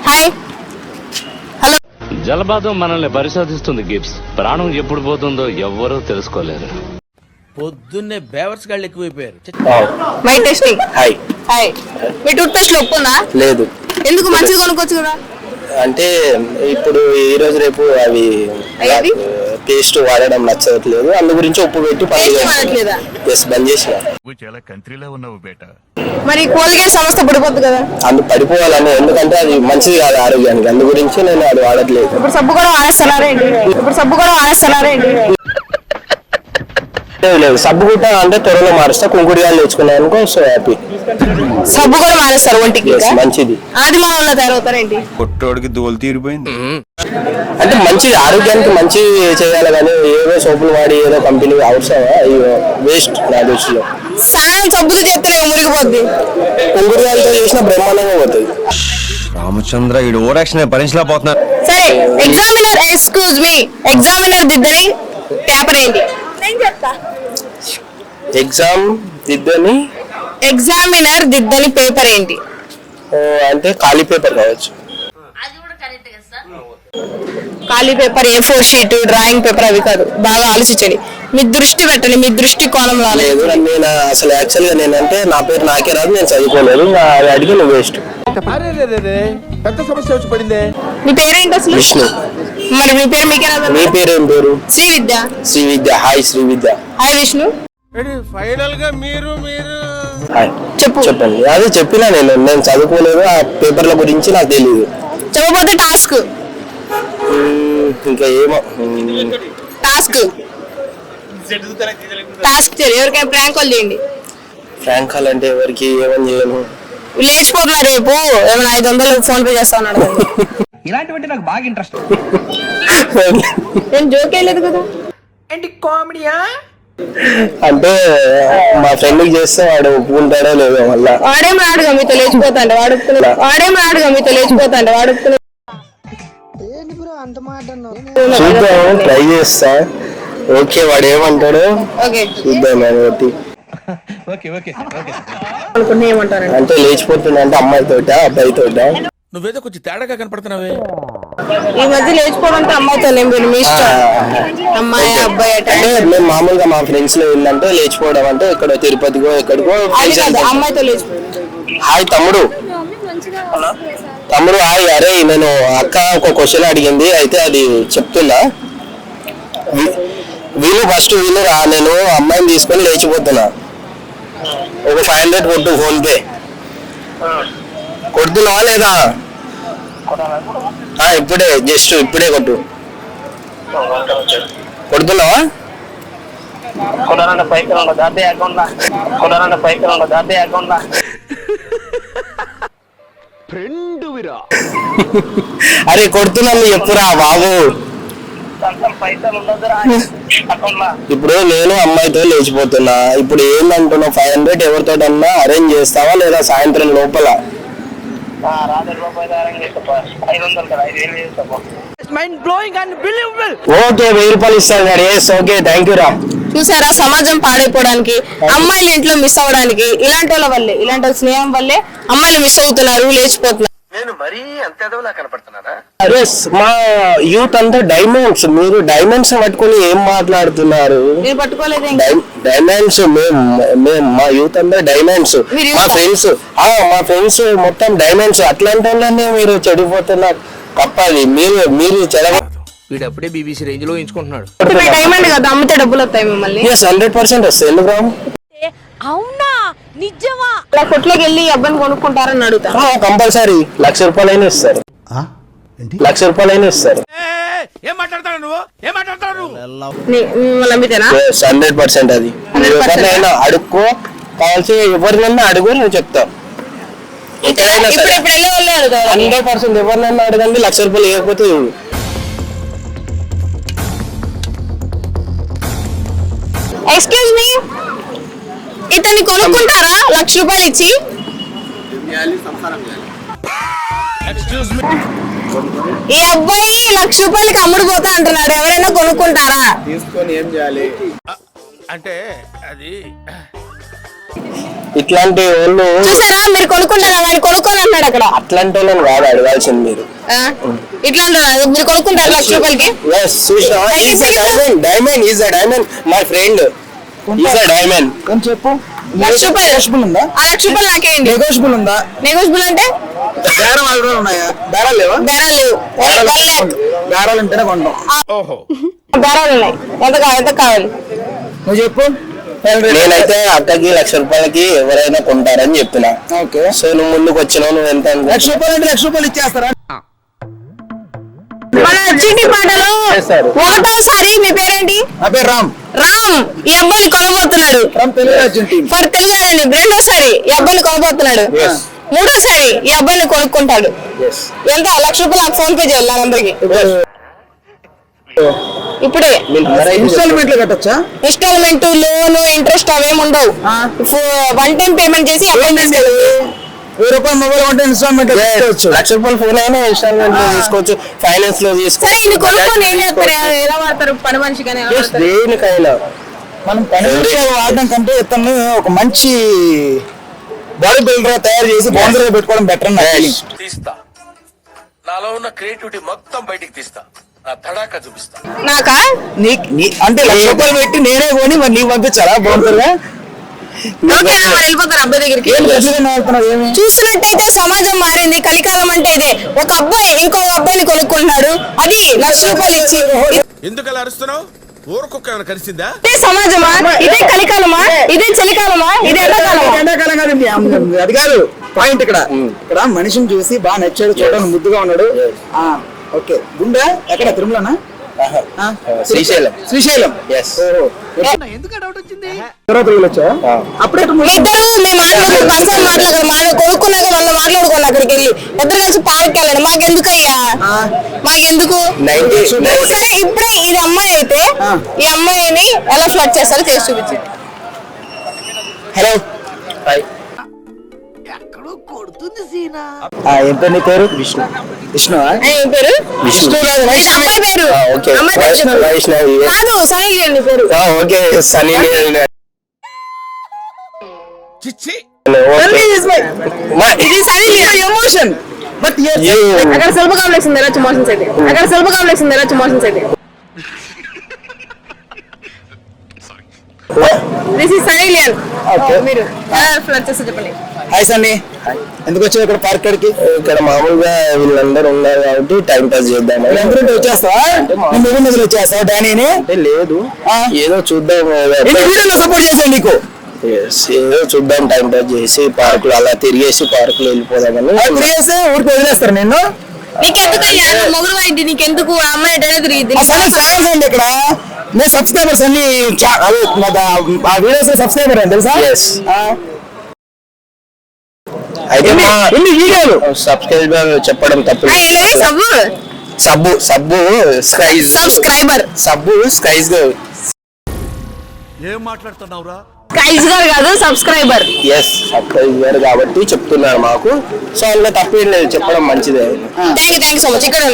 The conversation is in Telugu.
Hi hello. జలపాతం మనల్ని పరిశోధిస్తుంది గిబ్స్. ప్రాణం ఎప్పుడు పోతుందో ఎవ్వరూ తెలుసుకోలేరు. పొద్దున్నే బేవర్స్ గాళ్ళు ఎక్కువైపోయారు. My testing. Hi hi. మీ టూత్ పేస్ట్ లో ఉప్పుందా? లేదు. ఎందుకు? మంచిగా కొనుక్కోవచ్చు కదా. అంటే ఇప్పుడు ఈ రోజు రేపు అవి పేస్ట్ వాడడం నచ్చట్లేదు, అందు గురించి ఉప్పు పెట్టి బంద్ చేసిన. చాలా కంట్రీలో ఉన్నావు బేటా. మరి కోల్గేట్ సంస్థ పడిపోద్ది కదా. అందు పడిపోవాలని, ఎందుకంటే అది మంచిది కాదు ఆరోగ్యానికి, అందు గురించి నేను అది వాడట్లేదు. ఇప్పుడు సబ్బు కూడా వాడేస్తున్నారేంటి? లేదు, సబ్బు గుట్ట అంటే త్వరలో మారుస్తా. కుంకుడిగాలు తెచ్చుకున్నాను అనుకో, సో హ్యాపీ. సబ్బు కూడా మారేస్తారు ఒంటికి, మంచిది. ఆది మామూలు తయారవుతారేంటి? కొట్టోడికి దోలు తీరిపోయింది. అంటే మంచిది, ఆరోగ్యానికి మంచి చేయాలి, కానీ ఏదో సోపులు వాడి ఏదో కంపెనీ అవసరమా? వేస్ట్ నా దృష్టిలో. సాయం సబ్బుతో చేస్తే మురిగిపోద్ది. కుంకుడిగాలతో చేసిన బ్రహ్మాండంగా పోతుంది. రామచంద్ర ఈడు ఓరాక్షన్ భరించలేకపోతున్నారు. సరే, ఎగ్జామినర్ ఎక్స్క్యూజ్ మీ, ఎగ్జామినర్ దిద్దని పేపర్ ఏంటి? నేను చెప్తా. ఎగ్జామినర్ దిద్దని పేపర్ ఏంటి? అంటే ఖాళీ పేపర్ కావచ్చు. ఖాళీ paper, A4 sheet, drawing paper అవి కాదు. బాగా ఆలోచించండి, మీ దృష్టి పెట్టండి, మీ దృష్టి కోణంలో. లేదు, నేను అసలు యాక్చువల్గా నేనంటే నా పేరు నాకే రాదు, నేను చదువుకోలేదు, అది అడిగి నువ్వు వేస్ట్. పెద్ద సమస్య వచ్చి పడిందే. మీ పేరేంటి అసలు? విష్ణు. మరి మీ పేరు మీకే రాదు? మీ పేరేం పేరు? Srividya. Hi Srividya. Hi Vishnu. Final గా మీరు హాయ్. చెప్పండి. అదే చెప్పినా, నేను చదువుకోలేదు, ఆ పేపర్ల గురించి నాకు తెలియదు. చెప్పకపోతే టాస్క్. ఇంకా ఏమో టాస్క్ ఎవరికైనా ప్రాంక్ కాల్ చేయండి. ఫ్రాంక్ కాల్ అంటే ఎవరికి ఏమని చేయను. లేచిపోతున్నా రేపు, ఏమైనా 500 ఫోన్ పే చేస్తా ఉన్నాడు. ఇలాంటివంటే నాకు బాగా ఇంట్రెస్ట్. నేను జోక్ వేయలేదు కదా. ఏంటి కామెడీయా? అంటే మా ఫ్రెండ్ కి చేస్తే వాడు ఒప్పుకుంటాడో లేదో. మళ్ళా వాడేం రాడుగా మీతో లేచిపోతాండి, వాడు చూద్దాం, ట్రై చేస్తా. ఓకే, వాడు ఏమంటాడో చూద్దాం. అంటే లేచిపోతున్నా అంటే అమ్మాయితోట అబ్బాయితోట? నువ్వేదో కొంచెం తేడాగా కనపడుతున్నావే. ఈ మధ్య లేచిపోవడం అంటే అమ్మాయితో మీ ఇష్టం. అమ్మాయి అబ్బాయి అంటే మేము మామూలుగా మా ఫ్రెండ్స్ లో ఏంటంటే లేచిపోవడం అంటే ఎక్కడో తిరుపతికో ఎక్కడికో. అమ్మాయితో లేచిపోవడం. హాయ్ తమ్ముడు. హాయ్. అరే, నేను అక్క ఒక క్వశ్చన్ అడిగింది, అయితే అది చెప్తున్నా. వీళ్ళు రా, నేను అమ్మాయిని తీసుకొని లేచిపోతున్నా. ఒక 500 కొట్టు ఫోన్ పే. కొడుతున్నావా లేదా? ఇప్పుడే కొట్టు. కొడుతున్నావా? అరే కొడుతున్నాను, చెప్పురా బాబు. ఇప్పుడు నేను అమ్మాయితో లేచిపోతున్నా. ఇప్పుడు ఏందంటున్నావు? 500 ఎవరితో అన్నా అరేంజ్ చేస్తావా లేదా సాయంత్రం లోపల? ఓకే, 1000 రూపాయలు ఇస్తాను. ఓకే, థ్యాంక్ యూ రా. చూసారా, సమాజం పాడైపోవడానికి, అమ్మాయిలు ఇంట్లో మిస్ అవ్వడానికి, ఇలాంటి వాళ్ళ వల్లే, ఇలాంటి వాళ్ళ స్నేహం వల్లే అమ్మాయిలు మిస్ అవుతున్నారు, లేచిపోతున్నారు. నేను మరీ అంత ఎదవలా కనపడుతున్నారా? అరే, మా యూత్ అంతా డైమండ్స్. మీరు డైమండ్స్ పట్టుకొని ఏం మాట్లాడుతున్నారు? నేను పట్టుకోలేదు. డైమండ్స్ మా యూత్ అంతా డైమండ్స్. మా ఫ్రెండ్స్ మొత్తం డైమండ్స్. అట్లాంటి వాళ్ళనే మీరు చెడిపోతున్నారు. తప్పది. మీరు చెడగ. వీడప్పుడే BBC రేంజ్ లో ఎంచుకుంటున్నాడు. డైమండ్ కదా, అమ్మితే డబ్బులు వస్తాయి మిమ్మల్ని. 100% వస్తాయి. ఎందుకు రావు? అవునా, నిజమా? కొట్లోకి వెళ్ళి అబ్బాయిని కొనుక్కుంటారని అడుగుతా. కంపల్సరీ 1,00,000 రూపాయలైనా ఇస్తారు. 1,00,000 రూపాయలైనా ఇస్తారు. ఏం మాట్లాడతాడు నువ్వు? అమ్మితేనా? 100% అది. ఎవరినైనా అడుక్కో, కావాల్సి ఎవరినైనా అడుగు, నేను చెప్తా. ఎక్కడైనా సరే 100% ఎవరినైనా అడగండి. 1,00,000 రూపాయలు ఇవ్వకపోతే ఎక్స్క్యూజ్ మీ, ఇతన్ని కొనుక్కుంటారా 1,00,000 రూపాయలు ఇచ్చి? ఈ అబ్బాయి 1,00,000 రూపాయలకి అమ్ముడు పోతా అంటున్నాడు, ఎవరైనా కొనుక్కుంటారా? తీసుకొని ఏం చేయాలి అంటే అది ఇట్లాంటి వాళ్ళు చూసారా మీరు కొనుక్కుంటారా వాడిని కొనుక్కొని అన్నాడు అక్కడ అట్లాంటి వాళ్ళని కాదు అడగాల్సింది మీరు. ఇట్లాంటి మీరు కొనుక్కుంటారు 1,00,000 రూపాయలకి. Diamond is a diamond my friend is a diamond. చెప్పు 1,00,000 రూపాయలు ఉందా? ఆ 1,00,000 రూపాయలు నాకేయండి. నెగోషియబుల్ ఉందా? నెగోషియబుల్ అంటే బేరం ఆల్రెడీ ఉన్నాయా? బేరాలు లేవా? బేరాలు లేవు. బేరాలు ఉంటేనే కొంటాం. ఓహో బేరాలు ఉన్నాయి. ఎంత కావాలి నువ్వు చెప్పు. నేనైతే అక్కకి 1,00,000 రూపాయలకి ఎవరైనా కొంటారని చెప్తున్నా. ఓకే సో నువ్వు ముందుకు వచ్చినావు, నువ్వు ఎంత 1,00,000 రూపాయలు అంటే 1,00,000 రూపాయలు ఇచ్చేస్తారా? మన చీటీ పాటలో చేస్తారు. ఒకటోసారి మీ పేరేంటి? నా పేరు రామ్. రామ్ ఈ అబ్బాయిని కొనబోతున్నాడు. రామ్ తెలుగు రాజ్యం టీం. ఫర్ తెలుగుని రెండోసారి ఈ అబ్బాయిని కొనబోతున్నాడు. మూడోసారి ఈ అబ్బాయిని కొనుక్కుంటాడు. ఎంత 1,00,000 రూపాయలు ఫోన్ పే చేయాలి నా నంబర్కి ఇప్పుడే. ఇన్స్టాల్మెంట్ లో కట్టొచ్చా? ఇన్స్టాల్మెంట్, లోన్, ఇంట్రెస్ట్ అవేమి ఉండవు. 1 టైం పేమెంట్ చేసి అబ్బాయిని తీసుకెళ్ళి 1000 రూపాయలు మొబైల్ కొంటే ఇన్స్టాల్మెంట్ తీసుకోవచ్చు. 1,00,000 రూపాయలు ఫోన్ అయినా ఇన్స్టాల్మెంట్ లో తీసుకోవచ్చు, ఫైనాన్స్ లో సరే ఇది తీసుకోవచ్చు. కొనుక్కొని ఏం చేస్తారు? ఎలా వాడతారు? పని మనిషి కానీ ఎలా వాడతారు? దేనికైనా మనం పని వాడడం కంటే ఇతన్ని ఒక మంచి బాడీ బిల్డర్ తయారు చేసి బౌండరీ పెట్టుకోవడం బెటర్ నా ఫీలింగ్. తీస్తా, నాలో ఉన్న క్రియేటివిటీ మొత్తం బయటికి తీస్తా, నా తడాక చూపిస్తా. నాకా అంటే 1,00,000 రూపాయలు పెట్టి నేనే కొని మరి నీకు పంపించాలా బౌండరీగా? ఓకే మరి వెళ్ళిపోతారు అబ్బాయి దగ్గరికి. ఏం ఖచ్చితంగా వాడుతున్నావు ఏమి? చూస్తున్నట్టయితే సమాజం మారింది. కలికాలం అంటే ఇదే. ఒక అబ్బాయి ఇంకో అబ్బాయిని కొనుక్కుంటున్నాడు, అది 1,00,000 రూపాయలు ఇచ్చి. ఎందుకు అలా అరుస్తున్నావు? ఊరుకుక్క ఏమైనా కలిసిందా? ఇదే సమాజమా? ఇదే కలికాలమా? ఇదే చలికాలమా? ఇదే ఎండాకాలమా? ఎండాకాలం కాదండి, అది కాదు పాయింట్. ఇక్కడ మనిషిని చూసి బాగా నచ్చాడు, చూడడానికి ముద్దుగా ఉన్నాడు. ఓకే గుండె ఎక్కడ? తిరుమలనా? శ్రీశైలం. శ్రీశైలం. Yes. అప్పుడే ఇద్దరు మీ మాట్లాడుకో పర్సనల్ మాట్లాడదు. మనం కొనుక్కున్నాక మనం మాట్లాడుకోండి. అక్కడికి వెళ్ళి ఇద్దరు కలిసి పార్క్ వెళ్ళండి. మాకెందుకయ్యా? మాకెందుకు? సరే ఇప్పుడే ఇది అమ్మాయి అయితే ఈ అమ్మాయిని ఎలా ఫ్లడ్ చేస్తారో చేసి చూపించండి. Hello hi. ఎంత నీ పేరు? విష్ణు. విష్ణు ఏం పేరు? విష్ణు. ఇది అమ్మాయి పేరు. ఓకే అమ్మాయి పేరు చెప్పు. వైష్ణవి. కాదు సైలెంట్ అండి పేరు. ఓకే సనీ. చిచ్చి ఇది సైలెంట్ ఎమోషన్ బట్ అక్కడ సెల్ఫ్ కాంప్లెక్స్ ఉంది. ఎలా మోషన్స్ అయితే అక్కడ సెల్ఫ్ కాంప్లెక్స్ ఉంది. ఎలా మోషన్స్ అయితే దిస్ ఇస్ సైలియన్. మీరు ఎలా ఫ్లడ్ చేస్తే చెప్పండి. హాయ్ సన్నీ, ఎందుకు వచ్చావు ఇక్కడ పార్క్ కాడికి? ఇక్కడ మామూలుగా వీళ్ళందరూ ఉన్నారు కాబట్టి టైం పాస్ చేద్దాం. అందరూ వచ్చేస్తావా? నువ్వు వచ్చేస్తావు డానీని? అంటే లేదు, ఏదో చూద్దాం. వీడియోలో సపోర్ట్ చేశాను నీకు. ఏదో చూద్దాం, టైం పాస్ చేసి పార్కులు అలా తిరిగేసి పార్కులు వెళ్ళిపోదామని. తిరిగేస్తే ఊరికి వదిలేస్తారు నిన్ను. నీకెందుకయ్యా? మొగుడు వాడి నీకెందుకు? ఆ అమ్మాయి ఎటైనా తిరిగిద్ది. ఫ్యాన్స్ అండి ఇక్కడ. నేను సబ్స్క్రైబర్స్ అన్ని ఆ వీడియోస్ సబ్స్క్రైబర్ అని తెలుసా? అయితే ఎన్ని వీడియోలు సబ్స్క్రైబర్ చెప్పడం తప్పు. సబ్బు స్కైజ్ సబ్స్క్రైబర్. సబ్బు స్కైజ్ ఏం మాట్లాడుతున్నావురా? స్కైజ్ గారు కాదు, సబ్స్క్రైబర్. ఎస్ సబ్స్క్రైబర్ కాబట్టి చెప్తున్నారు మాకు. సో అందులో తప్పేం లేదు, చెప్పడం మంచిదే. Thank you so much. ఇక్కడ